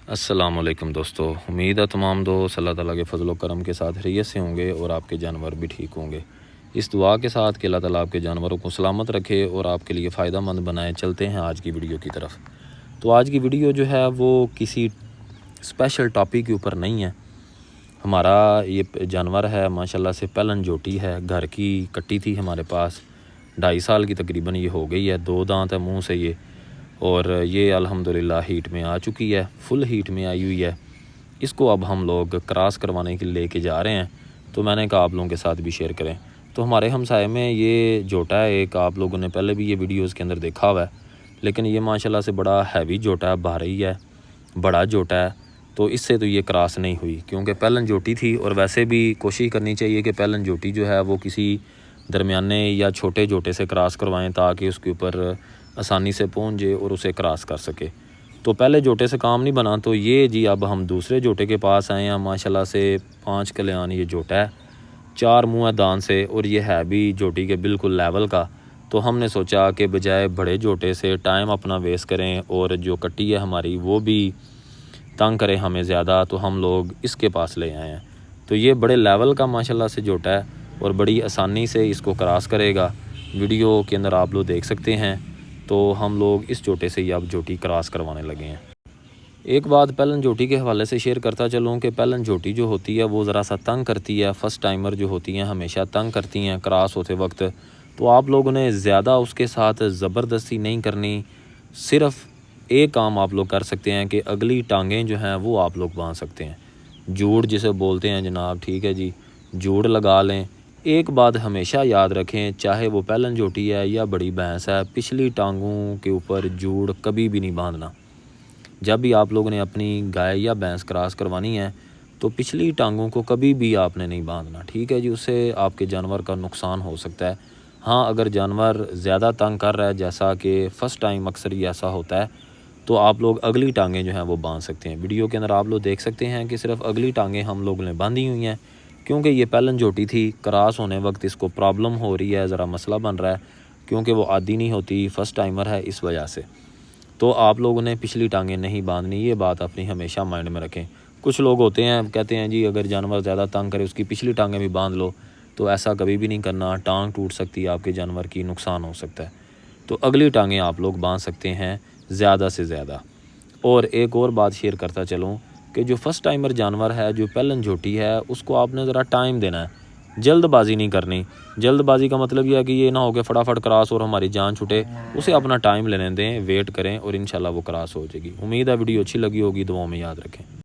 अस्सलामुअलैकुम दोस्तों, उम्मीद है तमाम दोस्त अल्लाह ताला के फजल करम के साथ खैरियत से होंगे और आपके जानवर भी ठीक होंगे। इस दुआ के साथ कि अल्लाह ताला आपके जानवरों को सलामत रखे और आपके लिए फ़ायदा मंद बनाए। चलते हैं आज की वीडियो की तरफ। तो आज की वीडियो जो है वो किसी स्पेशल टॉपिक के ऊपर नहीं है। हमारा ये जानवर है माशाल्लाह से पेलन जोटी है, घर की कट्टी थी हमारे पास, 2.5 साल की तकरीबन ये हो गई है। 2 दांत है मुँह से ये, और ये अल्हम्दुलिल्लाह हीट में आ चुकी है, फुल हीट में आई हुई है। इसको अब हम लोग क्रॉस करवाने के लिए लेके जा रहे हैं, तो मैंने कहा आप लोगों के साथ भी शेयर करें। तो हमारे हमसाए में ये जोटा है एक, आप लोगों ने पहले भी ये वीडियोस के अंदर देखा हुआ है, लेकिन ये माशाल्लाह से बड़ा हैवी जोटा है, भारी है, बड़ा जोटा है। तो इससे तो ये क्रॉस नहीं हुई क्योंकि पेलन जोटी थी, और वैसे भी कोशिश करनी चाहिए कि पेलन जोटी जो है वो किसी दरमियाने या छोटे जोटे से क्रॉस करवाएं ताकि उसके ऊपर आसानी से पहुंच जाए और उसे क्रॉस कर सके। तो पहले जोटे से काम नहीं बना, तो ये जी अब हम दूसरे जोटे के पास आए हैं। माशाल्लाह से 5 कल्याण ये जोटा है, 4 मुँह है दान से, और ये है भी जोटी के बिल्कुल लेवल का। तो हमने सोचा कि बजाय बड़े जोटे से टाइम अपना वेस्ट करें और जो कट्टी है हमारी वो भी तंग करे हमें ज़्यादा, तो हम लोग इसके पास ले आए हैं। तो ये बड़े लेवल का माशाल्लाह से जोटा है और बड़ी आसानी से इसको क्रॉस करेगा। वीडियो के अंदर आप लोग देख सकते हैं। तो हम लोग इस जोटे से ही अब जोटी क्रॉस करवाने लगे हैं। एक बात पेलन जोटी के हवाले से शेयर करता चलूँ कि पेलन जोटी जो होती है वो ज़रा सा तंग करती है। फ़र्स्ट टाइमर जो होती हैं हमेशा तंग करती हैं क्रॉस होते वक्त। तो आप लोगों ने ज़्यादा उसके साथ ज़बरदस्ती नहीं करनी, सिर्फ़ एक काम आप लोग कर सकते हैं कि अगली टांगें जो हैं वो आप लोग बांध सकते हैं। जूड़ जिसे बोलते हैं जनाब, ठीक है जी, जूड़ लगा लें। एक बात हमेशा याद रखें, चाहे वो पेलन जोटी है या बड़ी भैंस है, पिछली टांगों के ऊपर जूड़ कभी भी नहीं बांधना। जब भी आप लोगों ने अपनी गाय या भैंस क्रॉस करवानी है तो पिछली टांगों को कभी भी आपने नहीं बांधना, ठीक है जी। उससे आपके जानवर का नुकसान हो सकता है। हाँ, अगर जानवर ज़्यादा तंग कर रहा है, जैसा कि फ़र्स्ट टाइम अक्सर ही ऐसा होता है, तो आप लोग अगली टांगें जो हैं वो बांध सकते हैं। वीडियो के अंदर आप लोग देख सकते हैं कि सिर्फ अगली टांगें हम लोगों ने बांधी हुई हैं, क्योंकि ये पेलन जोटी थी। क्रॉस होने वक्त इसको प्रॉब्लम हो रही है, ज़रा मसला बन रहा है, क्योंकि वो आदी नहीं होती, फ़र्स्ट टाइमर है, इस वजह से। तो आप लोगों ने पिछली टांगें नहीं बांधनी, ये बात अपनी हमेशा माइंड में रखें। कुछ लोग होते हैं कहते हैं जी अगर जानवर ज़्यादा तंग करे उसकी पिछली टांगें भी बांध लो, तो ऐसा कभी भी नहीं करना। टांग टूट सकती है आपके जानवर की, नुकसान हो सकता है। तो अगली टांगें आप लोग बांध सकते हैं ज़्यादा से ज़्यादा। और एक और बात शेयर करता चलूँ कि जो फ़र्स्ट टाइमर जानवर है, जो पेलन जोटी है, उसको आपने ज़रा टाइम देना है, जल्दबाजी नहीं करनी। जल्दबाजी का मतलब यह है कि ये ना हो कि फटाफट क्रॉस और हमारी जान छूटे। उसे अपना टाइम लेने दें, वेट करें और इंशाल्लाह वो क्रॉस हो जाएगी। उम्मीद है वीडियो अच्छी लगी होगी, दुआओं में याद रखें।